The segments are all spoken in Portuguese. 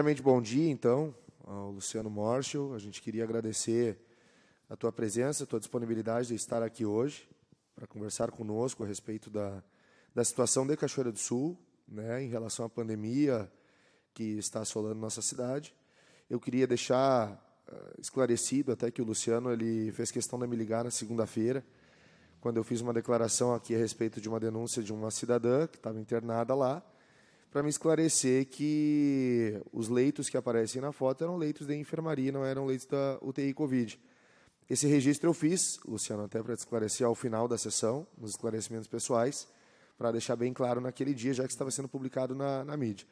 Primeiramente, bom dia, então, ao Luciano Morschel. A gente queria agradecer a tua presença, a tua disponibilidade de estar aqui hoje para conversar conosco a respeito da situação de Cachoeira do Sul, né, em relação à pandemia que está assolando nossa cidade. Eu queria deixar esclarecido até que o Luciano ele fez questão de me ligar na segunda-feira, quando eu fiz uma declaração aqui a respeito de uma denúncia de uma cidadã que estava internada lá, para me esclarecer que os leitos que aparecem na foto eram leitos de enfermaria, não eram leitos da UTI Covid. Esse registro eu fiz, Luciano, até para te esclarecer ao final da sessão, nos esclarecimentos pessoais, para deixar bem claro naquele dia, já que estava sendo publicado na mídia.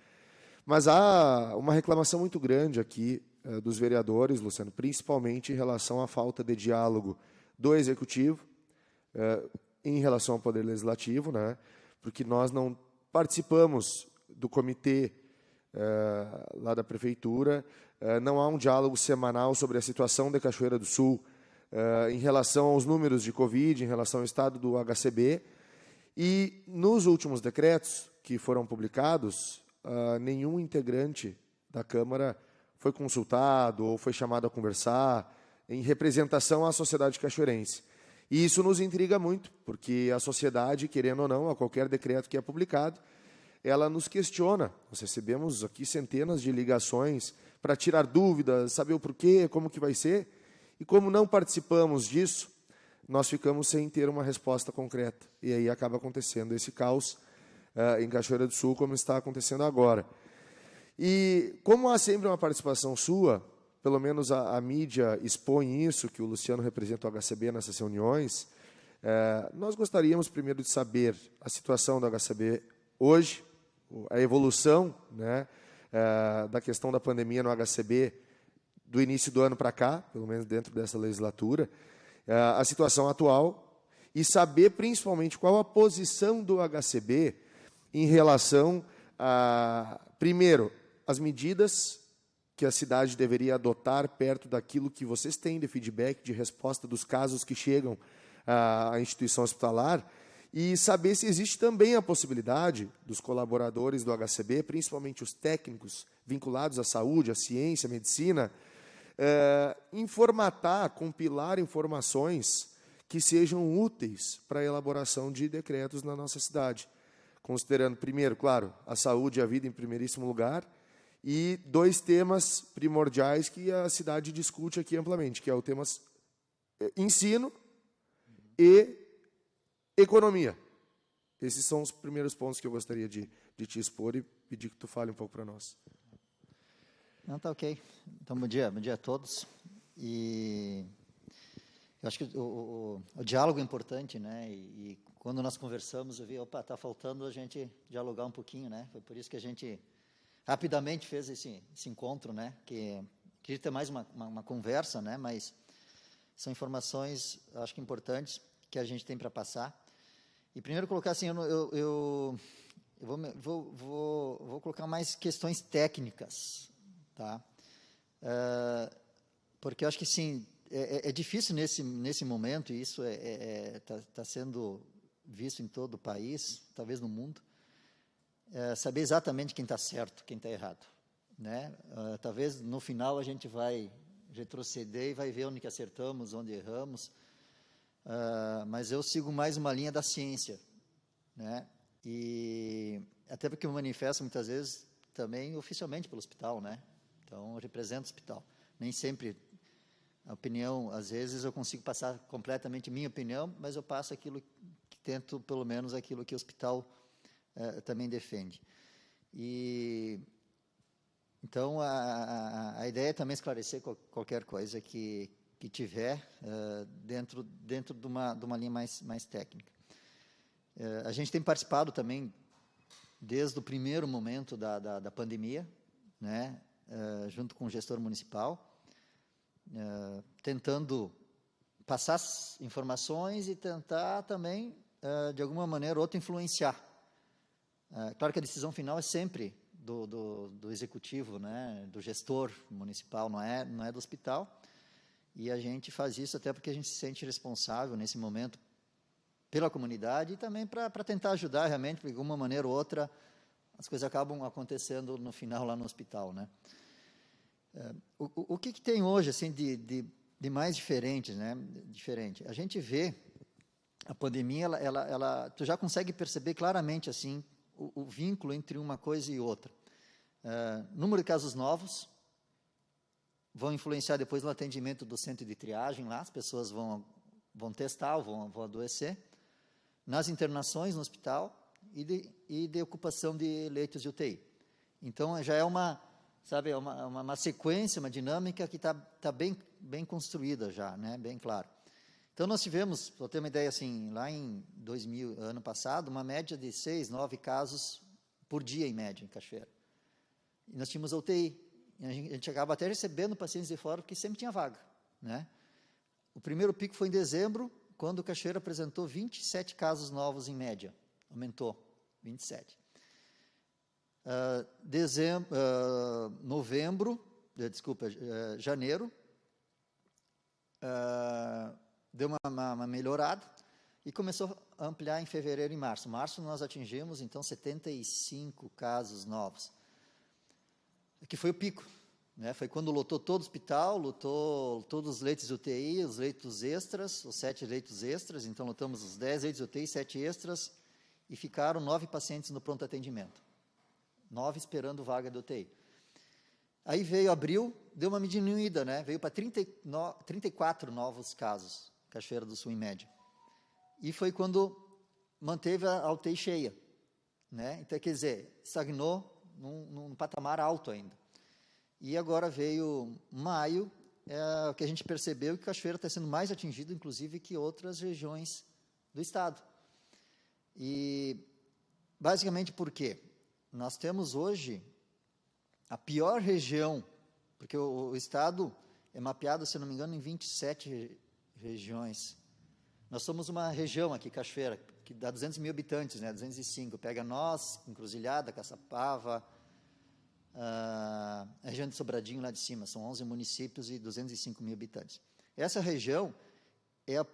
Mas há uma reclamação muito grande aqui dos vereadores, Luciano, principalmente em relação à falta de diálogo do Executivo em relação ao Poder Legislativo, né? Porque nós não participamos do comitê lá da Prefeitura, não há um diálogo semanal sobre a situação de Cachoeira do Sul em relação aos números de Covid, em relação ao estado do HCB, e nos últimos decretos que foram publicados, nenhum integrante da Câmara foi consultado ou foi chamado a conversar em representação à sociedade cachoeirense. E isso nos intriga muito, porque a sociedade, querendo ou não, a qualquer decreto que é publicado, ela nos questiona. Nós recebemos aqui centenas de ligações para tirar dúvidas, saber o porquê, como que vai ser. E como não participamos disso, nós ficamos sem ter uma resposta concreta. E aí acaba acontecendo esse caos em Cachoeira do Sul, como está acontecendo agora. E como há sempre uma participação sua, pelo menos a mídia expõe isso, que o Luciano representa o HCB nessas reuniões, nós gostaríamos primeiro de saber a situação do HCB hoje, a evolução, né, da questão da pandemia no HCB do início do ano para cá, pelo menos dentro dessa legislatura, a situação atual e saber principalmente qual a posição do HCB em relação a, primeiro, as medidas que a cidade deveria adotar perto daquilo que vocês têm de feedback, de resposta dos casos que chegam à instituição hospitalar, e saber se existe também a possibilidade dos colaboradores do HCB, principalmente os técnicos vinculados à saúde, à ciência, à medicina, informatar, compilar informações que sejam úteis para a elaboração de decretos na nossa cidade, considerando, primeiro, claro, a saúde e a vida em primeiríssimo lugar, e dois temas primordiais que a cidade discute aqui amplamente, que é o tema ensino e economia. Esses são os primeiros pontos que eu gostaria de te expor e pedir que tu fale um pouco para nós. Não, tá ok. Então, bom dia a todos. E eu acho que o diálogo é importante, né? E quando nós conversamos, eu vi, opa, tá faltando a gente dialogar um pouquinho, né? Foi por isso que a gente rapidamente fez esse encontro, né? Que queria ter mais uma conversa, né? Mas são informações, acho que importantes, que a gente tem para passar. E primeiro colocar assim, eu vou colocar mais questões técnicas, tá? Porque eu acho que sim, é difícil nesse momento, e isso tá sendo visto em todo o país, talvez no mundo, saber exatamente quem está certo, quem está errado, né? Talvez no final a gente vai retroceder e vai ver onde que acertamos, onde erramos, mas eu sigo mais uma linha da ciência, né? E até porque eu manifesto muitas vezes também oficialmente pelo hospital, né? Então eu represento o hospital. Nem sempre a opinião, às vezes eu consigo passar completamente minha opinião, mas eu passo aquilo que tento, pelo menos aquilo que o hospital também defende. E então a ideia é também esclarecer qualquer coisa que tiver dentro de uma linha mais técnica. A gente tem participado também desde o primeiro momento da pandemia, né, junto com o gestor municipal, tentando passar as informações e tentar também, de alguma maneira ou outra, influenciar. Claro que a decisão final é sempre do executivo, né, do gestor municipal, não é do hospital, e a gente faz isso até porque a gente se sente responsável nesse momento pela comunidade e também para tentar ajudar realmente, de alguma maneira ou outra, as coisas acabam acontecendo no final lá no hospital, né? O que tem hoje, assim, de mais diferente, né? Diferente. A gente vê a pandemia, tu já consegue perceber claramente, assim, o vínculo entre uma coisa e outra. Número de casos novos vão influenciar depois no atendimento do centro de triagem lá, as pessoas vão testar, vão adoecer. Nas internações no hospital e de ocupação de leitos de UTI. Então, já é uma sequência, uma dinâmica que está bem construída já, né? Bem claro. Então, nós tivemos, para ter uma ideia, assim, lá em 2000, ano passado, uma média de 6, 9 casos por dia, em média, em Cachoeira. E nós tínhamos UTI. E a gente acaba até recebendo pacientes de fora, porque sempre tinha vaga, né? O primeiro pico foi em dezembro, quando Cachoeira apresentou 27 casos novos em média. Aumentou, 27. Janeiro, deu uma melhorada e começou a ampliar em fevereiro e março. Março nós atingimos, então, 75 casos novos, que foi o pico, né? Foi quando lotou todo o hospital, lotou todos os leitos de UTI, os leitos extras, os 7 leitos extras, então lotamos os 10 leitos de UTI, 7 extras, e ficaram 9 pacientes no pronto atendimento. 9 esperando vaga de UTI. Aí veio abril, deu uma diminuída, né? Veio para 34 novos casos, Cachoeira do Sul em média. E foi quando manteve a UTI cheia, né? Então, quer dizer, estagnou num patamar alto ainda. E agora veio maio, o que a gente percebeu que Cachoeira está sendo mais atingido, inclusive, que outras regiões do estado. E, basicamente, por quê? Nós temos hoje a pior região, porque o estado é mapeado, se não me engano, em 27 regiões. Nós somos uma região aqui, Cachoeira, que dá 200 mil habitantes, né? 205, pega nós, Encruzilhada, Caçapava, a região de Sobradinho lá de cima, são 11 municípios e 205 mil habitantes. Essa região é a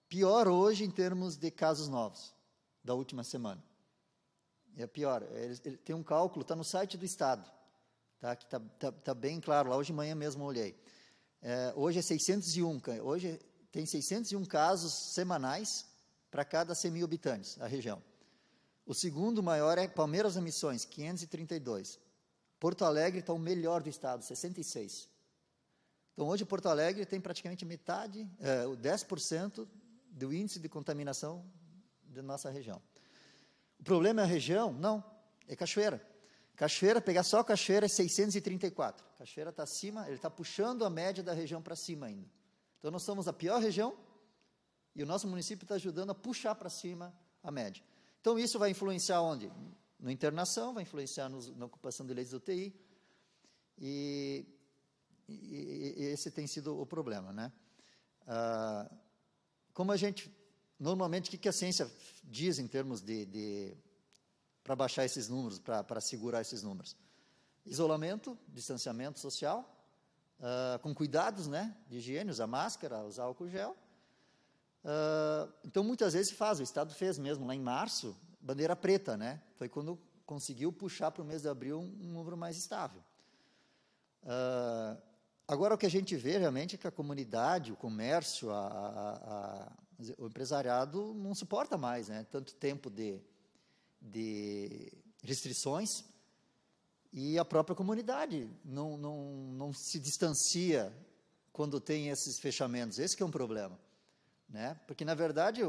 pior hoje em termos de casos novos, da última semana. É a pior. Ele tem um cálculo, está no site do Estado, tá? Que tá bem claro, lá hoje de manhã mesmo eu olhei. Hoje é 601, hoje tem 601 casos semanais para cada 100 mil habitantes, a região. O segundo maior é Palmeiras das Missões, 532. Porto Alegre está o melhor do estado, 66. Então, hoje, Porto Alegre tem praticamente metade, 10% do índice de contaminação da nossa região. O problema é a região? Não, é Cachoeira. Cachoeira, pegar só Cachoeira, é 634. Cachoeira está acima, ele está puxando a média da região para cima ainda. Então, nós somos a pior região e o nosso município está ajudando a puxar para cima a média. Então, isso vai influenciar onde? Na internação, vai influenciar na ocupação de leitos de UTI, e esse tem sido o problema, né? Como a gente, normalmente, o que a ciência diz em termos para baixar esses números, para segurar esses números? Isolamento, distanciamento social, com cuidados, né, de higiene, usar máscara, usar álcool gel. Então, muitas vezes se faz, o Estado fez mesmo, lá em março, bandeira preta, né? Foi quando conseguiu puxar para o mês de abril um número mais estável. Agora, o que a gente vê realmente é que a comunidade, o comércio, o empresariado não suporta mais, né? Tanto tempo de restrições, e a própria comunidade não se distancia quando tem esses fechamentos. Esse que é um problema, né? Porque, na verdade,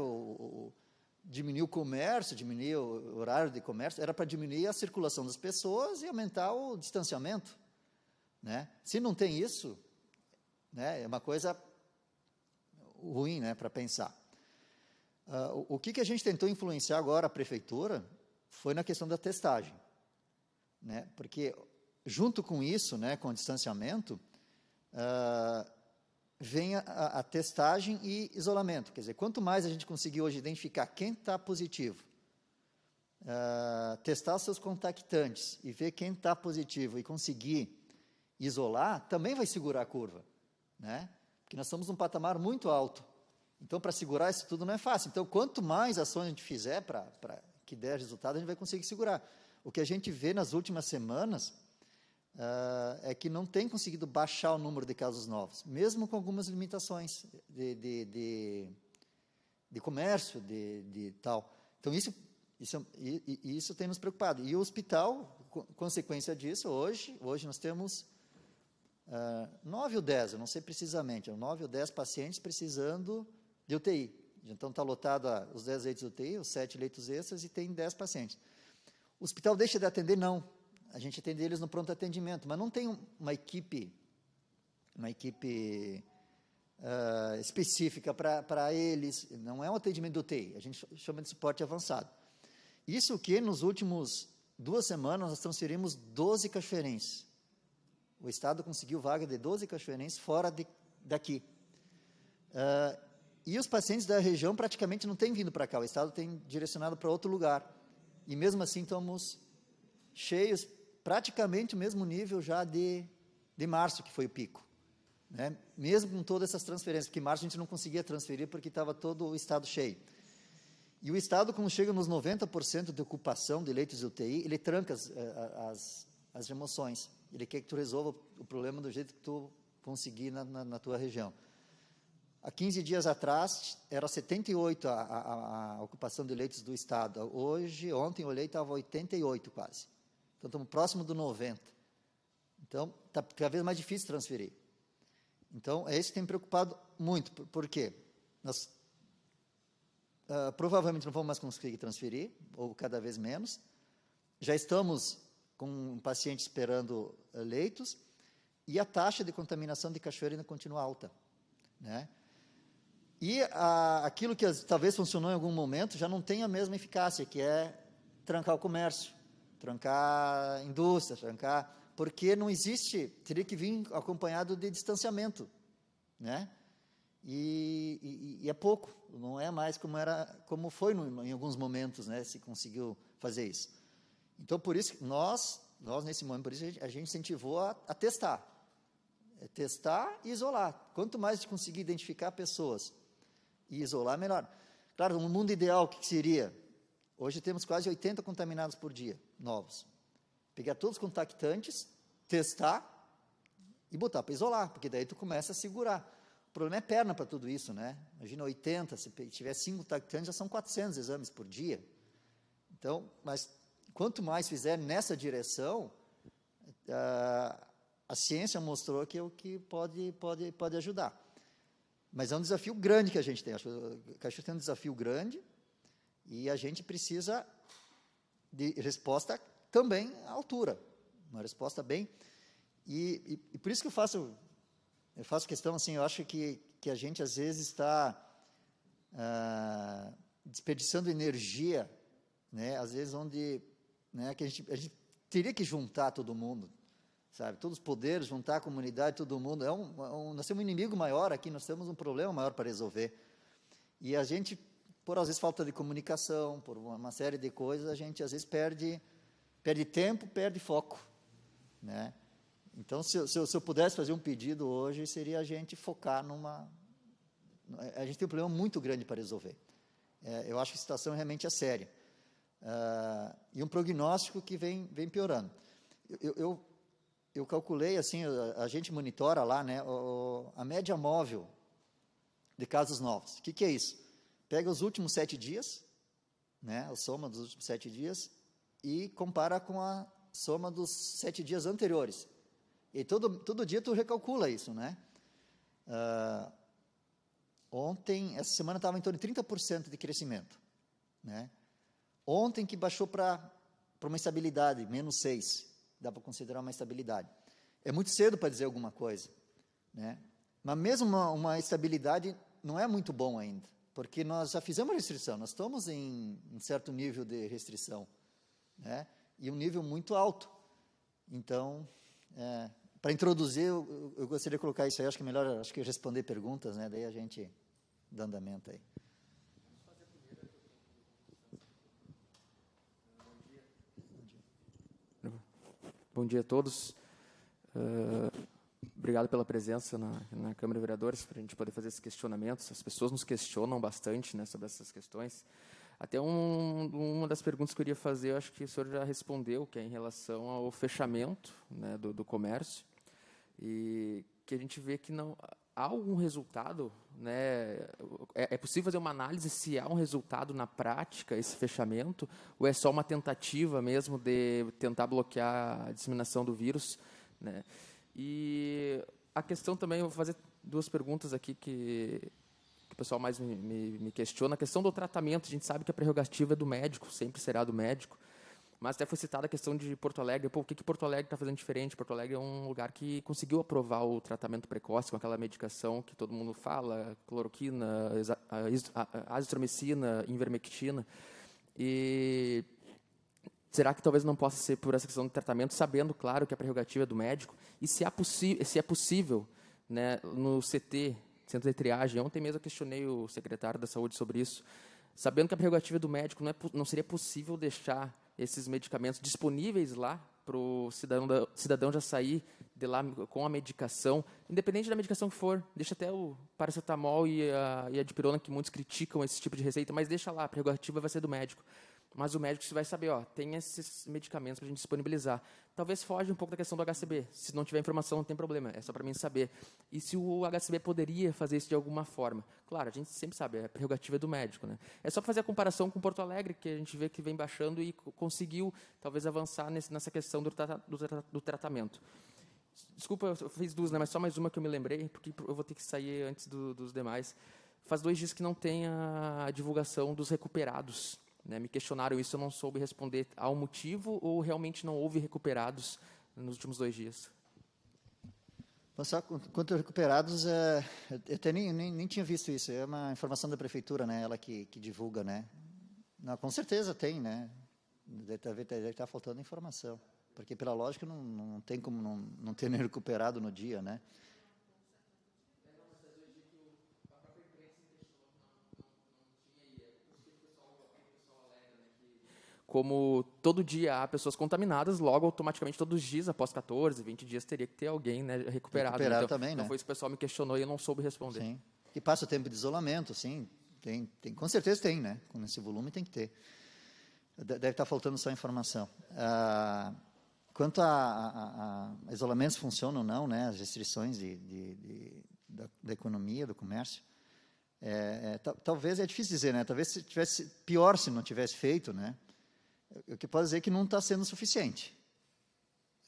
diminuir o comércio, diminuir o horário de comércio, era para diminuir a circulação das pessoas e aumentar o distanciamento, né? Se não tem isso, né, é uma coisa ruim, né, para pensar. O que a gente tentou influenciar agora a prefeitura foi na questão da testagem, né? Porque junto com isso, né, com o distanciamento, vem a testagem e isolamento. Quer dizer, quanto mais a gente conseguir hoje identificar quem está positivo, testar os seus contactantes e ver quem está positivo e conseguir isolar, também vai segurar a curva, né? Porque nós estamos num patamar muito alto. Então, para segurar isso tudo não é fácil. Então, quanto mais ações a gente fizer para que der resultado, a gente vai conseguir segurar. O que a gente vê nas últimas semanas é que não tem conseguido baixar o número de casos novos, mesmo com algumas limitações de comércio, de tal. Então, isso tem nos preocupado. E o hospital, consequência disso, hoje nós temos 9 ou 10, eu não sei precisamente, 9 ou 10 pacientes precisando de UTI. Então, está lotado os 10 leitos de UTI, os 7 leitos extras, e tem 10 pacientes. O hospital deixa de atender? Não. A gente atende eles no pronto atendimento, mas não tem uma equipe específica para eles, não é um atendimento do UTI, a gente chama de suporte avançado. Isso que nos últimos 2 semanas nós transferimos 12 cachoeirenses. O Estado conseguiu vaga de 12 cachoeirenses fora daqui. E os pacientes da região praticamente não têm vindo para cá, o Estado tem direcionado para outro lugar. E mesmo assim estamos cheios, praticamente o mesmo nível já de março, que foi o pico. Né? Mesmo com todas essas transferências, porque em março a gente não conseguia transferir porque estava todo o Estado cheio. E o Estado, quando chega nos 90% de ocupação de leitos de UTI, ele tranca as remoções. Ele quer que tu resolva o problema do jeito que tu conseguir na tua região. Há 15 dias atrás, era 78 a ocupação de leitos do Estado. Ontem eu olhei, estava 88 quase. Então, estamos próximo do 90. Então, está cada vez mais difícil transferir. Então, é isso que tem me preocupado muito. Por quê? Nós provavelmente não vamos mais conseguir transferir, ou cada vez menos. Já estamos com um paciente esperando leitos, e a taxa de contaminação de cachoeira ainda continua alta. Né? E aquilo que talvez funcionou em algum momento já não tem a mesma eficácia, que é trancar o comércio, trancar a indústria, porque não existe, teria que vir acompanhado de distanciamento, né? E é pouco, não é mais como foi em alguns momentos, né? Se conseguiu fazer isso. Então, por isso, nós nesse momento, por isso a gente incentivou a testar. Testar e isolar. Quanto mais a gente conseguir identificar pessoas e isolar, melhor. Claro, no mundo ideal, o que seria? Hoje temos quase 80 contaminados por dia, novos. Pegar todos os contactantes, testar e botar para isolar, porque daí tu começa a segurar. O problema é perna para tudo isso, né? Imagina 80, se tiver 5 contactantes, já são 400 exames por dia. Então, mas quanto mais fizer nessa direção, a ciência mostrou que é o que pode ajudar. Mas é um desafio grande que a gente tem. Acho que o Caxias tem um desafio grande e a gente precisa de resposta também à altura. Uma resposta bem... E por isso que eu faço questão, assim, eu acho que a gente, às vezes, está desperdiçando energia, né, às vezes, onde... Né, que a gente teria que juntar todo mundo, sabe? Todos os poderes, juntar a comunidade, todo mundo. Nós temos um inimigo maior aqui, nós temos um problema maior para resolver. E a gente, por às vezes falta de comunicação, por uma série de coisas, a gente às vezes perde tempo, perde foco, né? Então, se eu pudesse fazer um pedido hoje, seria a gente focar a gente tem um problema muito grande para resolver. Eu acho que a situação realmente é séria. E um prognóstico que vem piorando. Eu calculei, assim, a gente monitora lá, né, a média móvel de casos novos. O que é isso? Pega os últimos 7 dias, né, a soma dos últimos 7 dias, e compara com a soma dos 7 dias anteriores. E todo dia tu recalcula isso, né? Essa semana estava em torno de 30% de crescimento, né? Ontem que baixou para uma estabilidade, menos 6%, dá para considerar uma estabilidade. É muito cedo para dizer alguma coisa, né? Mas mesmo uma estabilidade não é muito bom ainda, porque nós já fizemos restrição, nós estamos em um certo nível de restrição, né? E um nível muito alto. Então, para introduzir, eu gostaria de colocar isso aí, acho que é melhor responder perguntas, né? Daí a gente dá andamento aí. Bom dia a todos. Obrigado pela presença na Câmara de Vereadores, para a gente poder fazer esses questionamentos. As pessoas nos questionam bastante, né, sobre essas questões. Até uma das perguntas que eu iria fazer, eu acho que o senhor já respondeu, que é em relação ao fechamento, né, do comércio, e que a gente vê que não há algum resultado, né? É possível fazer uma análise se há um resultado na prática, esse fechamento, ou é só uma tentativa mesmo de tentar bloquear a disseminação do vírus, né? E a questão também, eu vou fazer duas perguntas aqui que o pessoal mais me questiona. A questão do tratamento, a gente sabe que a prerrogativa é do médico, sempre será do médico, mas até foi citada a questão de Porto Alegre. Pô, o que Porto Alegre está fazendo diferente? Porto Alegre é um lugar que conseguiu aprovar o tratamento precoce com aquela medicação que todo mundo fala, cloroquina, azitromicina, ivermectina. E será que talvez não possa ser por essa questão do tratamento, sabendo, claro, que a prerrogativa é do médico? E se é possível, né, no CT, Centro de Triagem, ontem mesmo eu questionei o secretário da Saúde sobre isso, sabendo que a prerrogativa é do médico, não seria possível deixar esses medicamentos disponíveis lá para o cidadão já sair de lá com a medicação, independente da medicação que for, deixa até o paracetamol e a dipirona, que muitos criticam esse tipo de receita, mas deixa lá, a prerrogativa vai ser do médico. Mas o médico vai saber, ó, tem esses medicamentos para a gente disponibilizar. Talvez foge um pouco da questão do HCB. Se não tiver informação, não tem problema, é só para mim saber. E se o HCB poderia fazer isso de alguma forma? Claro, a gente sempre sabe, a prerrogativa é do médico, né? É só fazer a comparação com Porto Alegre, que a gente vê que vem baixando e conseguiu, talvez, avançar nessa questão do tratamento. Desculpa, eu fiz duas, né, mas só mais uma que eu me lembrei, porque eu vou ter que sair antes dos demais. Faz 2 dias que não tem a divulgação dos recuperados, né? Me questionaram isso, eu não soube responder ao motivo ou realmente não houve recuperados nos últimos 2 dias. Só quanto a recuperados, eu até nem tinha visto isso. É uma informação da prefeitura, né? Ela que divulga, né? Não, com certeza tem, né? Deve estar faltando informação, porque pela lógica não tem como não ter nem recuperado no dia, né? Como todo dia há pessoas contaminadas, logo, automaticamente, todos os dias, após 14, 20 dias, teria que ter alguém, né, recuperado. Recuperado então, também, então né? foi isso que o pessoal me questionou e eu não soube responder. Sim. E passa o tempo de isolamento, sim. Tem, com certeza tem, né? Com esse volume tem que ter. Deve estar faltando só informação. Quanto a isolamentos funcionam ou não, né? As restrições da economia, do comércio, talvez é difícil dizer, né? Talvez se tivesse pior se não tivesse feito, né? O que pode dizer que não está sendo suficiente.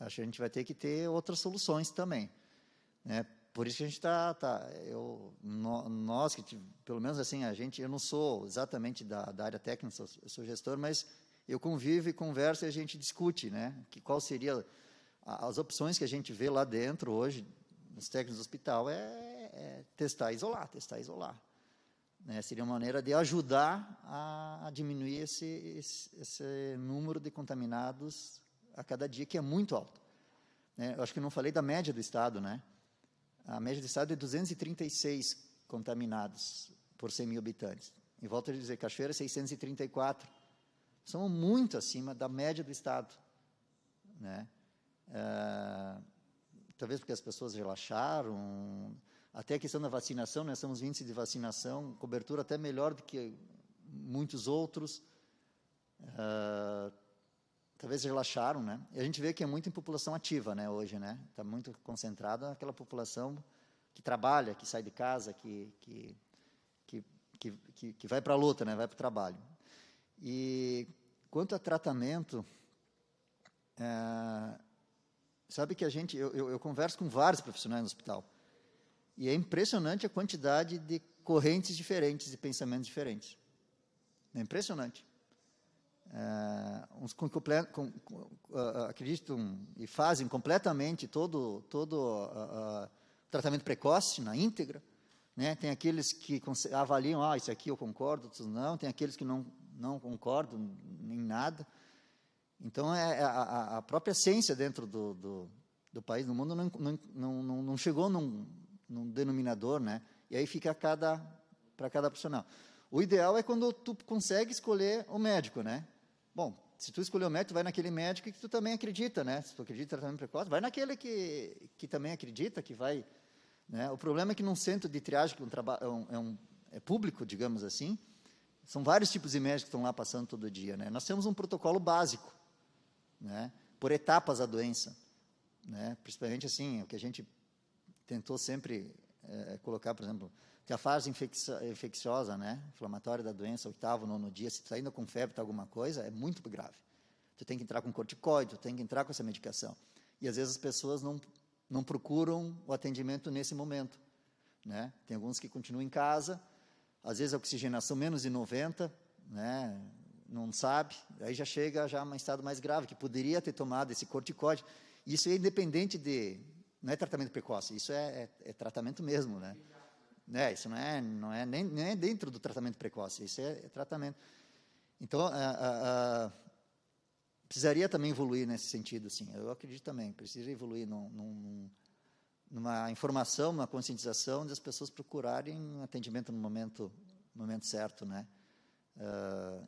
Acho que a gente vai ter que ter outras soluções também, né? Por isso que a gente nós que pelo menos assim eu não sou exatamente da área técnica, eu sou gestor, mas eu convivo e converso e a gente discute, né? Qual seria as opções que a gente vê lá dentro hoje nos técnicos do hospital testar, isolar. Né? Seria uma maneira de ajudar a diminuir esse número de contaminados a cada dia, que é muito alto. Né? Eu acho que eu não falei da média do estado, né? A média do estado é 236 contaminados por 100 mil habitantes. E volto a dizer, Cachoeira, 634. São muito acima da média do estado. Né? Talvez porque as pessoas relaxaram. Até a questão da vacinação, nós temos índice de vacinação, cobertura até melhor do que muitos outros. Talvez relaxaram, né? E a gente vê que é muito em população ativa, né, hoje, né? Está muito concentrada naquela população que trabalha, que sai de casa, que vai para a luta, né? Vai para o trabalho. E quanto a tratamento, sabe que eu converso com vários profissionais no hospital. E é impressionante a quantidade de correntes diferentes, de pensamentos diferentes. É impressionante. Uns acreditam e fazem completamente todo tratamento precoce, na íntegra. Né? Tem aqueles que avaliam, isso aqui eu concordo, outros não. Tem aqueles que não concordam em nada. Então, a própria ciência dentro do país, do mundo, não chegou num denominador, né? E aí fica para cada profissional. O ideal é quando tu consegue escolher o médico, né? Bom, se tu escolher o médico, tu vai naquele médico que tu também acredita, né? Se tu acredita em tratamento precoce, vai naquele que também acredita, que vai... Né? O problema é que num centro de triagem, que é público, digamos assim, São vários tipos de médicos que estão lá passando todo dia, né? Nós temos um protocolo básico, né? Por etapas da doença, né? Principalmente assim, o que a gente tentou sempre colocar, por exemplo, que a fase infecciosa, né? Inflamatória da doença, 8º, 9º dia, se tu está ainda com febre, está alguma coisa, é muito grave. Tu tem que entrar com corticoide, tu tem que entrar com essa medicação. E às vezes as pessoas não procuram o atendimento nesse momento, né? Tem alguns que continuam em casa, às vezes a oxigenação menos de 90, né? Não sabe, aí já chega já em um estado mais grave, que poderia ter tomado esse corticoide. Isso é independente não é tratamento precoce, isso é tratamento mesmo, né? Isso não é nem dentro do tratamento precoce, isso é tratamento. Então, precisaria também evoluir nesse sentido, sim. Eu acredito também, precisa evoluir numa informação, numa conscientização das pessoas procurarem um atendimento no momento certo, né?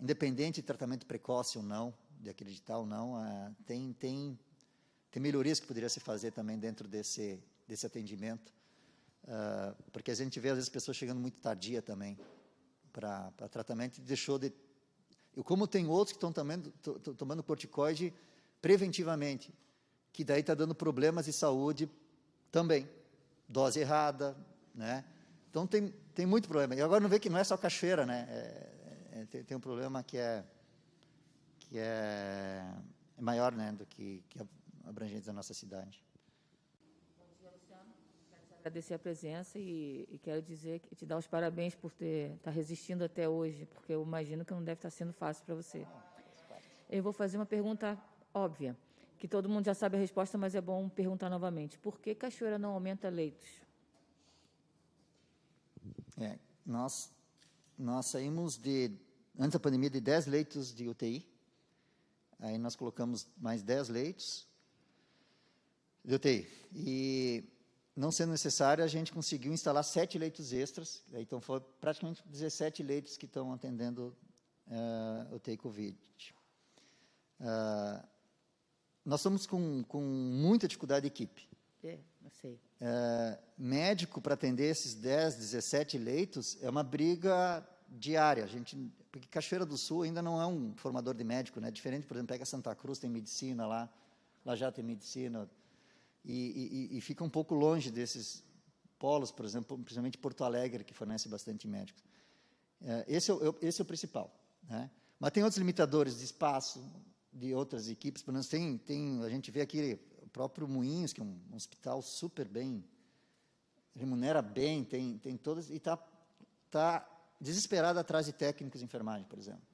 Independente de tratamento precoce ou não, de acreditar ou não, tem melhorias que poderia se fazer também dentro desse atendimento, porque a gente vê às vezes pessoas chegando muito tardia também para tratamento e deixou de... Como tem outros que estão tomando corticoide preventivamente, que daí está dando problemas de saúde também, dose errada, né? Então tem muito problema. E agora não vê que não é só cachoeira, né? Tem um problema que é maior, né, do que abrangente da nossa cidade. Bom dia, Luciano. Quero te agradecer a presença e quero dizer que te dar os parabéns por estar resistindo até hoje, porque eu imagino que não deve estar sendo fácil para você. Eu vou fazer uma pergunta óbvia, que todo mundo já sabe a resposta, mas é bom perguntar novamente. Por que Cachoeira não aumenta leitos? Nós saímos antes da pandemia, de 10 leitos de UTI, aí nós colocamos mais 10 leitos de UTI, e não sendo necessário, a gente conseguiu instalar 7 leitos extras, então foi praticamente 17 leitos que estão atendendo UTI Covid. Nós estamos com muita dificuldade de equipe. Não sei. Médico para atender esses 10, 17 leitos é uma briga diária. Porque Cachoeira do Sul ainda não é um formador de médico, né? Diferente, por exemplo, pega Santa Cruz, tem medicina lá já tem medicina, e fica um pouco longe desses polos, por exemplo, principalmente Porto Alegre, que fornece bastante médicos. Esse é o principal, né? Mas tem outros limitadores de espaço, de outras equipes. Por exemplo, a gente vê aqui o próprio Moinhos, que é um hospital super bem, remunera bem, tem todas, e está desesperado atrás de técnicos de enfermagem, por exemplo,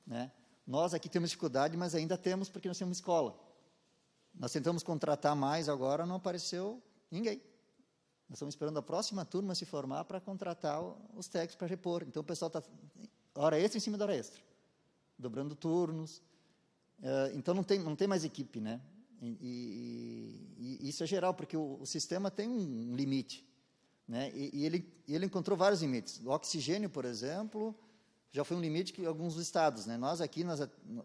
né? Nós aqui temos dificuldade, mas ainda temos, porque nós temos escola. Nós tentamos contratar mais agora, não apareceu ninguém. Nós estamos esperando a próxima turma se formar para contratar os técnicos para repor. Então, o pessoal está hora extra em cima da hora extra, dobrando turnos. Então, não tem mais equipe, né? E isso é geral, porque o sistema tem um limite, né? E ele encontrou vários limites. O oxigênio, por exemplo, já foi um limite que alguns estados, né? Nós aqui,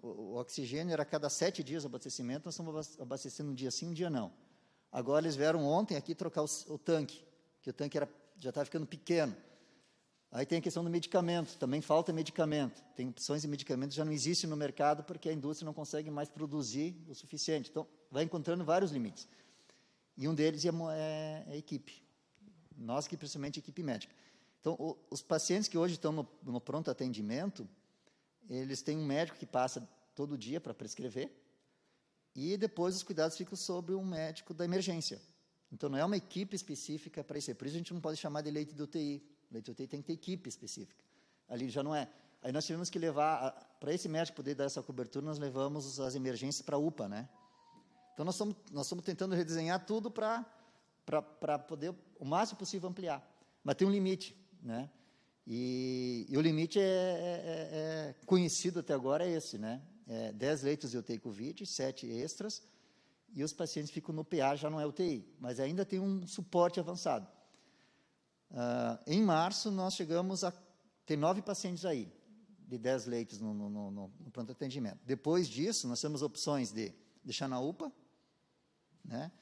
o oxigênio era a cada 7 dias o abastecimento, nós estamos abastecendo um dia sim, um dia não. Agora eles vieram ontem aqui trocar o tanque, que o tanque já estava ficando pequeno. Aí tem a questão do medicamento, também falta medicamento. Tem opções de medicamentos que já não existem no mercado porque a indústria não consegue mais produzir o suficiente. Então, vai encontrando vários limites. E um deles é a equipe. Nós, que principalmente a equipe médica. Então, os pacientes que hoje estão no pronto atendimento, eles têm um médico que passa todo dia para prescrever, e depois os cuidados ficam sobre um médico da emergência. Então, não é uma equipe específica para isso. Por isso, a gente não pode chamar de leito de UTI. Leito de UTI tem que ter equipe específica. Ali já não é. Aí nós tivemos que levar, para esse médico poder dar essa cobertura, nós levamos as emergências para a UPA, né? Então, nós estamos tentando redesenhar tudo para poder, o máximo possível, ampliar. Mas tem um limite, né? E o limite conhecido até agora é esse, né? 10 leitos de UTI Covid, 7 extras, e os pacientes ficam no PA, já não é UTI, mas ainda tem um suporte avançado. Em março, nós chegamos a ter 9 pacientes aí, de 10 leitos no pronto atendimento. Depois disso, nós temos opções de deixar na UPA, né?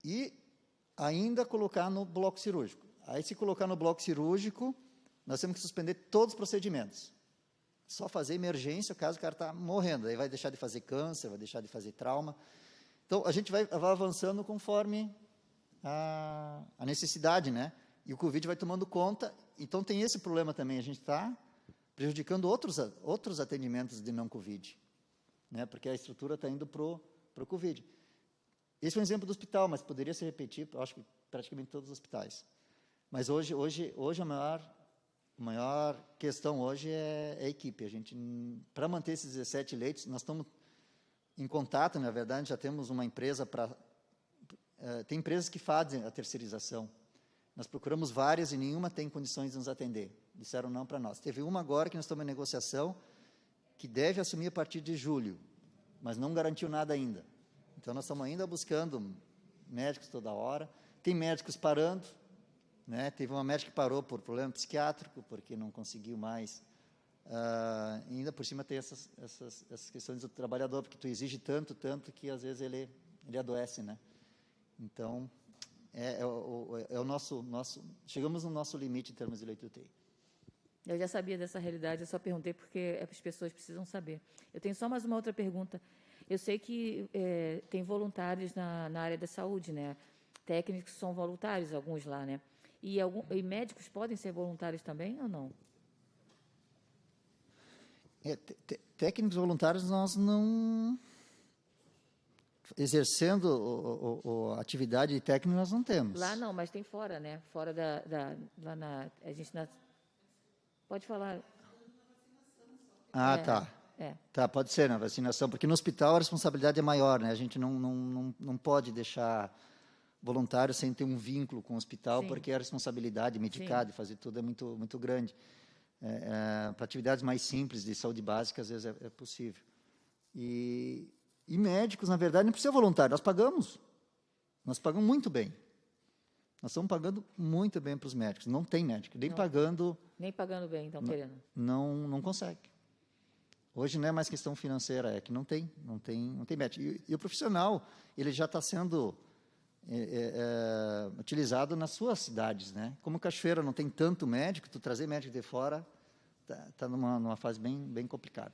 E ainda colocar no bloco cirúrgico. Aí, se colocar no bloco cirúrgico, nós temos que suspender todos os procedimentos. só fazer emergência, caso o cara está morrendo. Aí vai deixar de fazer câncer, vai deixar de fazer trauma. Então, a gente vai avançando conforme a necessidade, né? E o Covid vai tomando conta. Então, tem esse problema também. A gente está prejudicando outros atendimentos de não-Covid, né? Porque a estrutura está indo para o Covid. Esse é um exemplo do hospital, mas poderia se repetir, eu acho que praticamente todos os hospitais. Mas hoje a maior questão hoje é a equipe. A gente, para manter esses 17 leitos, nós estamos em contato, na verdade, já temos uma empresa tem empresas que fazem a terceirização. Nós procuramos várias e nenhuma tem condições de nos atender. Disseram não para nós. Teve uma agora que nós estamos em negociação, que deve assumir a partir de julho, mas não garantiu nada ainda. Então, nós estamos ainda buscando médicos toda hora. Tem médicos parando, né? Teve uma médica que parou por problema psiquiátrico, porque não conseguiu mais. Ainda por cima tem essas questões do trabalhador, porque tu exige tanto, que às vezes ele adoece, né? Então, é o nosso... Chegamos no nosso limite em termos de leito de UTI. Eu já sabia dessa realidade, eu só perguntei porque as pessoas precisam saber. Eu tenho só mais uma outra pergunta. Eu sei que tem voluntários na área da saúde, né? Técnicos são voluntários, alguns lá, né? E médicos podem ser voluntários também ou não? Técnicos voluntários nós não... Exercendo a atividade de técnico nós não temos. Lá não, mas tem fora, né? Fora lá na... A gente pode falar. Tá. Tá, pode ser na vacinação, porque no hospital a responsabilidade é maior, né? A gente não pode deixar voluntário sem ter um vínculo com o hospital, sim, porque a responsabilidade de medicar, sim, de fazer tudo é muito, muito grande. Para atividades mais simples de saúde básica, às vezes é possível. E médicos, na verdade, não precisa voluntário, nós pagamos. Nós pagamos muito bem. Nós estamos pagando muito bem para os médicos. Não tem médico, nem pagando... Nem pagando bem, então, querendo. Não consegue. Hoje não é mais questão financeira, é que não tem médico. E o profissional, ele já está sendo utilizado nas suas cidades, né? Como Cachoeira não tem tanto médico, tu trazer médico de fora está numa fase bem complicada.